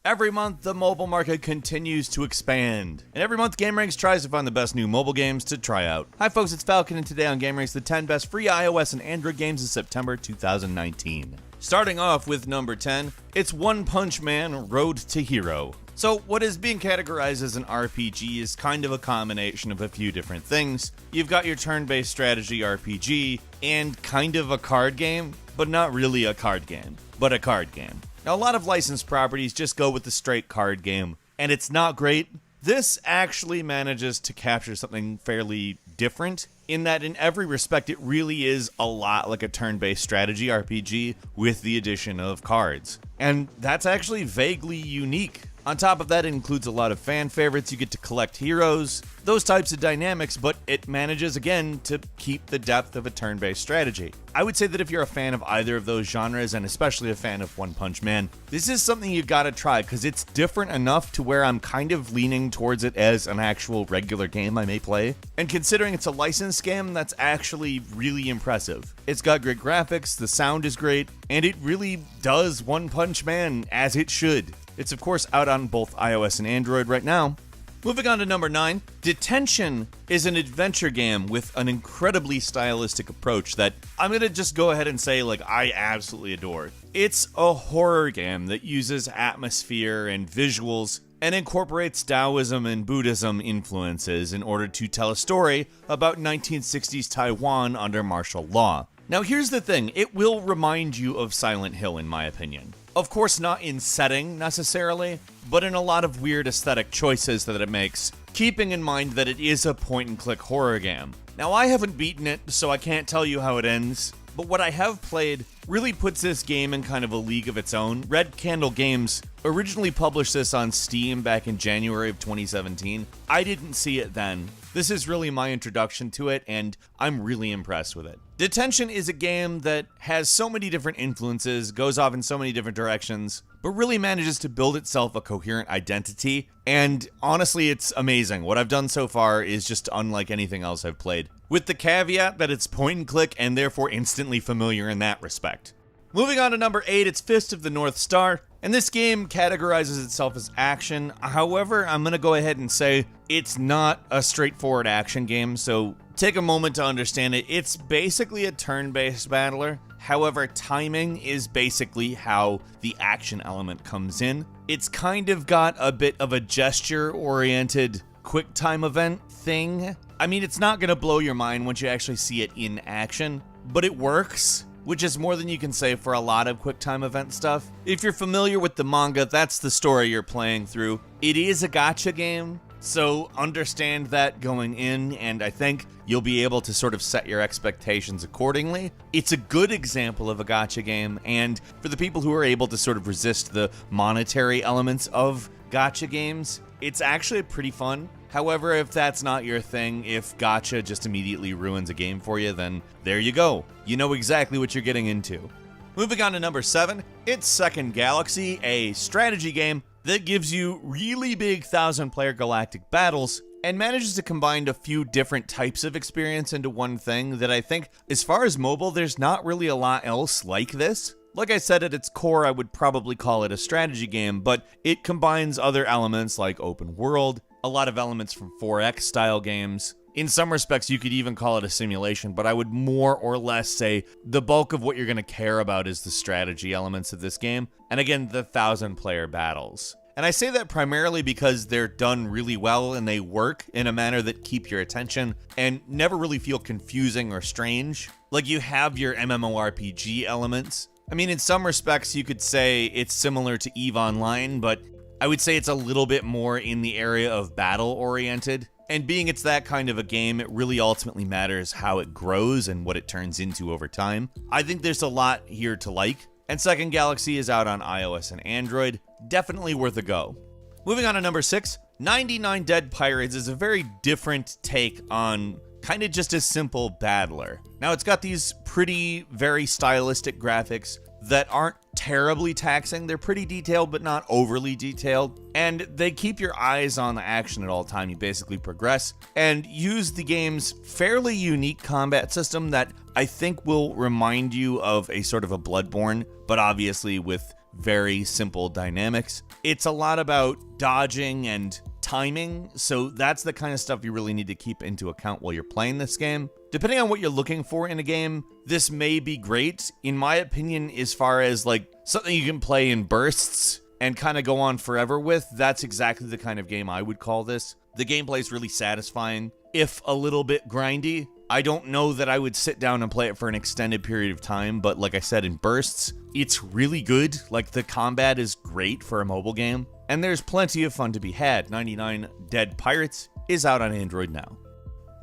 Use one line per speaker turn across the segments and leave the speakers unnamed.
Every month, the mobile market continues to expand, and every month, GameRanks tries to find the best new mobile games to try out. Hi folks, it's Falcon, and today on GameRanks, the 10 best free iOS and Android games in September 2019. Starting off with number 10, it's One Punch Man: Road to Hero. So, what is being categorized as an RPG is kind of a combination of a few different things. You've got your turn-based strategy RPG, and kind of a card game, but not really a card game, but a card game. Now, a lot of licensed properties just go with the straight card game, and it's not great. This actually manages to capture something fairly different, in that in every respect it really is a lot like a turn-based strategy RPG with the addition of cards. And that's actually vaguely unique. On top of that, it includes a lot of fan favorites. You get to collect heroes, those types of dynamics, but it manages, again, to keep the depth of a turn-based strategy. I would say that if you're a fan of either of those genres, and especially a fan of One Punch Man, this is something you gotta try, because it's different enough to where I'm kind of leaning towards it as an actual regular game I may play. And considering it's a licensed game, that's actually really impressive. It's got great graphics, the sound is great, and it really does One Punch Man as it should. It's of course out on both iOS and Android right now. Moving on to number 9, Detention is an adventure game with an incredibly stylistic approach that I'm gonna just go ahead and say, like, I absolutely adore. It's a horror game that uses atmosphere and visuals and incorporates Taoism and Buddhism influences in order to tell a story about 1960s Taiwan under martial law. Now here's the thing, it will remind you of Silent Hill in my opinion. Of course not in setting necessarily, but in a lot of weird aesthetic choices that it makes, keeping in mind that it is a point-and-click horror game. Now I haven't beaten it, so I can't tell you how it ends, but what I have played really puts this game in kind of a league of its own. Red Candle Games originally published this on Steam back in January of 2017. I didn't see it then. This is really my introduction to it, and I'm really impressed with it. Detention is a game that has so many different influences, goes off in so many different directions, but really manages to build itself a coherent identity, and honestly, it's amazing. What I've done so far is just unlike anything else I've played, with the caveat that it's point and click and therefore instantly familiar in that respect. Moving on to number 8, it's Fist of the North Star, and this game categorizes itself as action. However, I'm gonna go ahead and say it's not a straightforward action game, so take a moment to understand it. It's basically a turn-based battler. However, timing is basically how the action element comes in. It's kind of got a bit of a gesture-oriented quick time event thing. I mean, it's not gonna blow your mind once you actually see it in action, but it works, which is more than you can say for a lot of quick time event stuff. If you're familiar with the manga, that's the story you're playing through. It is a gacha game, so understand that going in, and I think you'll be able to sort of set your expectations accordingly. It's a good example of a gacha game, and for the people who are able to sort of resist the monetary elements of gacha games, it's actually pretty fun. However, if that's not your thing, if gacha just immediately ruins a game for you, then there you go. You know exactly what you're getting into. Moving on to number 7, it's Second Galaxy, a strategy game that gives you really big 1,000-player galactic battles and manages to combine a few different types of experience into one thing that I think, as far as mobile, there's not really a lot else like this. Like I said, at its core, I would probably call it a strategy game, but it combines other elements like open world, a lot of elements from 4X style games. In some respects, you could even call it a simulation, but I would more or less say the bulk of what you're going to care about is the strategy elements of this game, and again, the 1,000-player battles. And I say that primarily because they're done really well and they work in a manner that keep your attention and never really feel confusing or strange. Like, you have your MMORPG elements. I mean, in some respects, you could say it's similar to EVE Online, but I would say it's a little bit more in the area of battle-oriented. And being it's that kind of a game, it really ultimately matters how it grows and what it turns into over time. I think there's a lot here to like, and Second Galaxy is out on iOS and Android. Definitely worth a go. Moving on to number 6, 99 Dead Pirates is a very different take on kind of just a simple battler. Now, it's got these pretty, very stylistic graphics that aren't terribly taxing. They're pretty detailed, but not overly detailed. And they keep your eyes on the action at all time. You basically progress and use the game's fairly unique combat system that I think will remind you of a sort of a Bloodborne, but obviously with very simple dynamics. It's a lot about dodging and timing, so that's the kind of stuff you really need to keep into account while you're playing this game. Depending on what you're looking for in a game, this may be great, in my opinion, as far as like something you can play in bursts and kind of go on forever with. That's exactly the kind of game I would call this. The gameplay is really satisfying, if a little bit grindy. I don't know that I would sit down and play it for an extended period of time, but like I said, in bursts, it's really good. Like, the combat is great for a mobile game, and there's plenty of fun to be had. 99 Dead Pirates is out on Android now.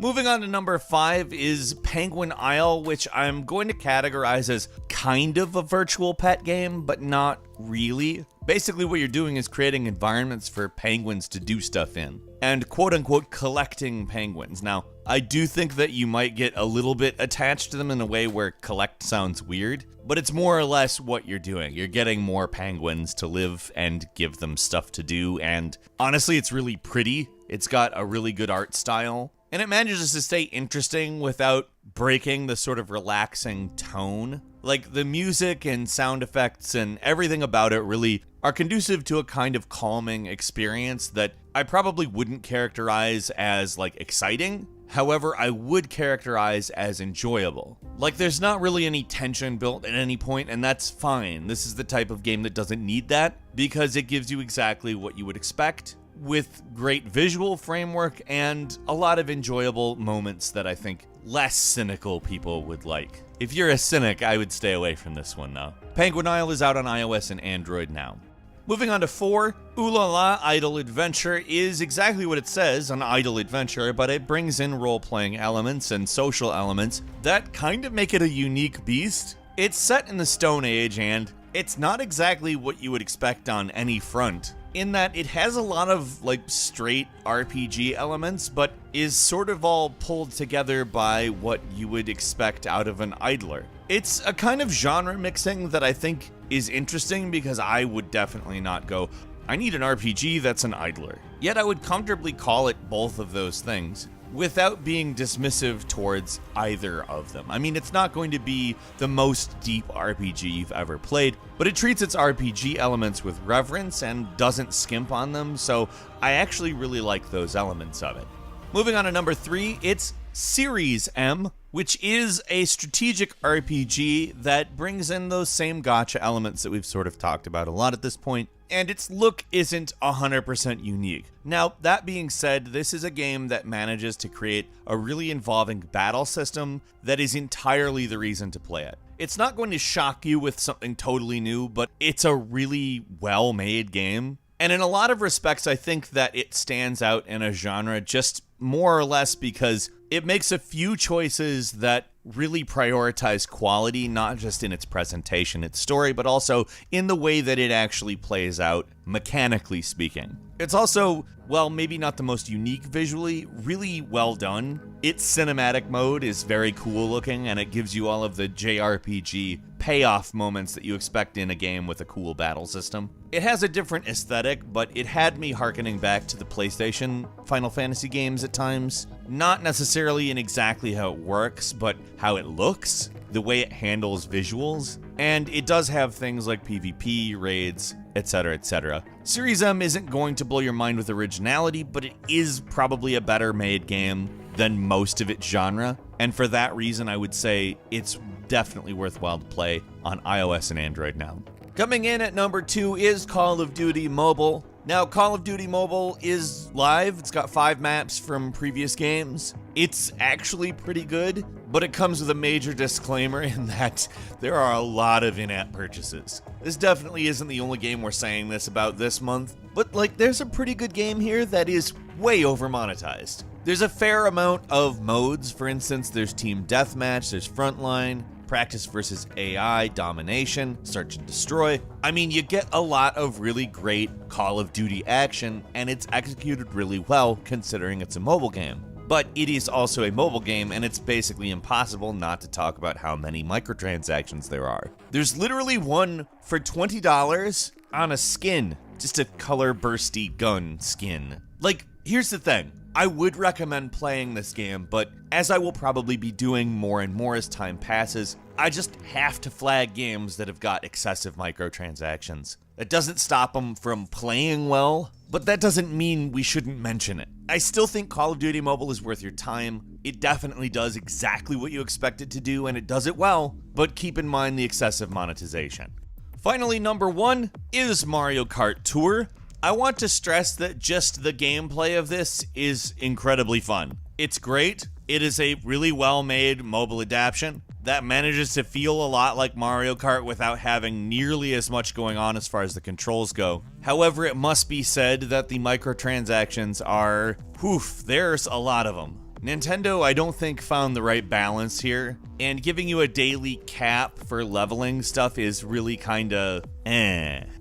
Moving on to number 5 is Penguin Isle, which I'm going to categorize as kind of a virtual pet game, but not really. Basically, what you're doing is creating environments for penguins to do stuff in, and quote-unquote collecting penguins. Now, I do think that you might get a little bit attached to them in a way where collect sounds weird, but it's more or less what you're doing. You're getting more penguins to live and give them stuff to do, and honestly, it's really pretty. It's got a really good art style, and it manages to stay interesting without breaking the sort of relaxing tone. Like, the music and sound effects and everything about it really are conducive to a kind of calming experience that I probably wouldn't characterize as, like, exciting. However, I would characterize as enjoyable. Like, there's not really any tension built at any point, and that's fine. This is the type of game that doesn't need that, because it gives you exactly what you would expect, with great visual framework and a lot of enjoyable moments that I think less cynical people would like. If you're a cynic, I would stay away from this one though. Penguin Isle is out on iOS and Android now. Moving on to 4, Ooh La La Idle Adventure is exactly what it says, an idle adventure, but it brings in role-playing elements and social elements that kind of make it a unique beast. It's set in the Stone Age, and it's not exactly what you would expect on any front, in that it has a lot of, like, straight RPG elements, but is sort of all pulled together by what you would expect out of an idler. It's a kind of genre mixing that I think is interesting, because I would definitely not go, I need an RPG that's an idler. Yet I would comfortably call it both of those things, without being dismissive towards either of them. I mean, it's not going to be the most deep RPG you've ever played, but it treats its RPG elements with reverence and doesn't skimp on them, so I actually really like those elements of it. Moving on to number 3, it's Series M, which is a strategic RPG that brings in those same gacha elements that we've sort of talked about a lot at this point, and its look isn't 100% unique. Now, that being said, this is a game that manages to create a really involving battle system that is entirely the reason to play it. It's not going to shock you with something totally new, but it's a really well-made game. And in a lot of respects, I think that it stands out in a genre just more or less because it makes a few choices that really prioritize quality, not just in its presentation, its story, but also in the way that it actually plays out, mechanically speaking. It's also, well, maybe not the most unique visually, really well done. Its cinematic mode is very cool looking, and it gives you all of the JRPG payoff moments that you expect in a game with a cool battle system. It has a different aesthetic, but it had me hearkening back to the PlayStation Final Fantasy games at times. Not necessarily in exactly how it works, but how it looks, the way it handles visuals, and it does have things like PvP, raids, etc., etc. Series M isn't going to blow your mind with originality, but it is probably a better made game than most of its genre, and for that reason I would say it's definitely worthwhile to play on iOS and Android now. Coming in at number 2 is Call of Duty Mobile. Now, Call of Duty Mobile is live. It's got 5 maps from previous games. It's actually pretty good, but it comes with a major disclaimer in that there are a lot of in-app purchases. This definitely isn't the only game we're saying this about this month, but like, there's a pretty good game here that is way over monetized. There's a fair amount of modes. For instance, there's Team Deathmatch, there's Frontline, Practice versus AI, Domination, Search and Destroy. I mean, you get a lot of really great Call of Duty action, and it's executed really well considering it's a mobile game. But it is also a mobile game, and it's basically impossible not to talk about how many microtransactions there are. There's literally one for $20 on a skin. just a color bursty gun skin. Like, here's the thing. I would recommend playing this game, but as I will probably be doing more and more as time passes, I just have to flag games that have got excessive microtransactions. It doesn't stop them from playing well, but that doesn't mean we shouldn't mention it. I still think Call of Duty Mobile is worth your time. It definitely does exactly what you expect it to do, and it does it well, but keep in mind the excessive monetization. Finally, number 1 is Mario Kart Tour. I want to stress that just the gameplay of this is incredibly fun. It's great. It is a really well-made mobile adaptation that manages to feel a lot like Mario Kart without having nearly as much going on as far as the controls go. However, it must be said that the microtransactions are, there's a lot of them. Nintendo, I don't think, found the right balance here, and giving you a daily cap for leveling stuff is really kinda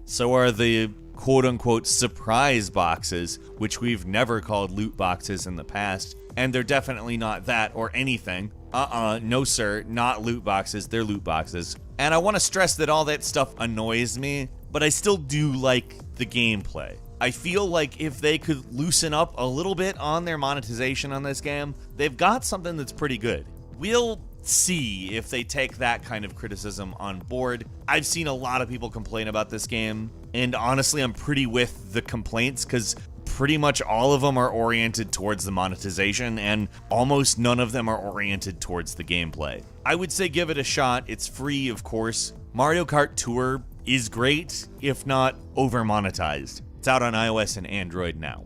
So are the quote-unquote surprise boxes, which we've never called loot boxes in the past, and they're definitely not that or anything. No sir, not loot boxes, they're loot boxes. And I want to stress that all that stuff annoys me, but I still do like the gameplay. I feel like if they could loosen up a little bit on their monetization on this game, they've got something that's pretty good. We'll see if they take that kind of criticism on board. I've seen a lot of people complain about this game, and honestly, I'm pretty with the complaints because pretty much all of them are oriented towards the monetization, and almost none of them are oriented towards the gameplay. I would say give it a shot. It's free, of course. Mario Kart Tour is great, if not over-monetized. It's out on iOS and Android now.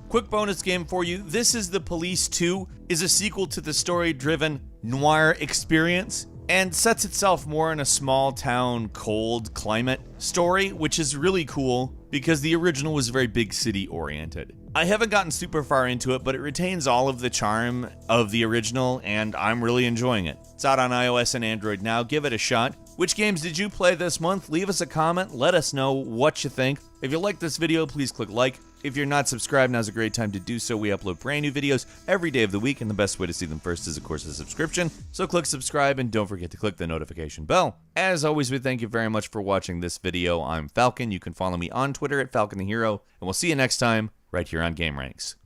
Quick bonus game for you. This is The Police 2, is a sequel to the story-driven noir experience, and sets itself more in a small town, cold climate story, which is really cool because the original was very big city oriented. I haven't gotten super far into it, but it retains all of the charm of the original, and I'm really enjoying it. It's out on iOS and Android now. Give it a shot. Which games did you play this month? Leave us a comment. Let us know what you think. If you like this video, please click like. If you're not subscribed, now's a great time to do so. We upload brand new videos every day of the week, and the best way to see them first is, of course, a subscription. So click subscribe, and don't forget to click the notification bell. As always, we thank you very much for watching this video. I'm Falcon. You can follow me on Twitter at Falcon the Hero, and we'll see you next time right here on Game Ranks.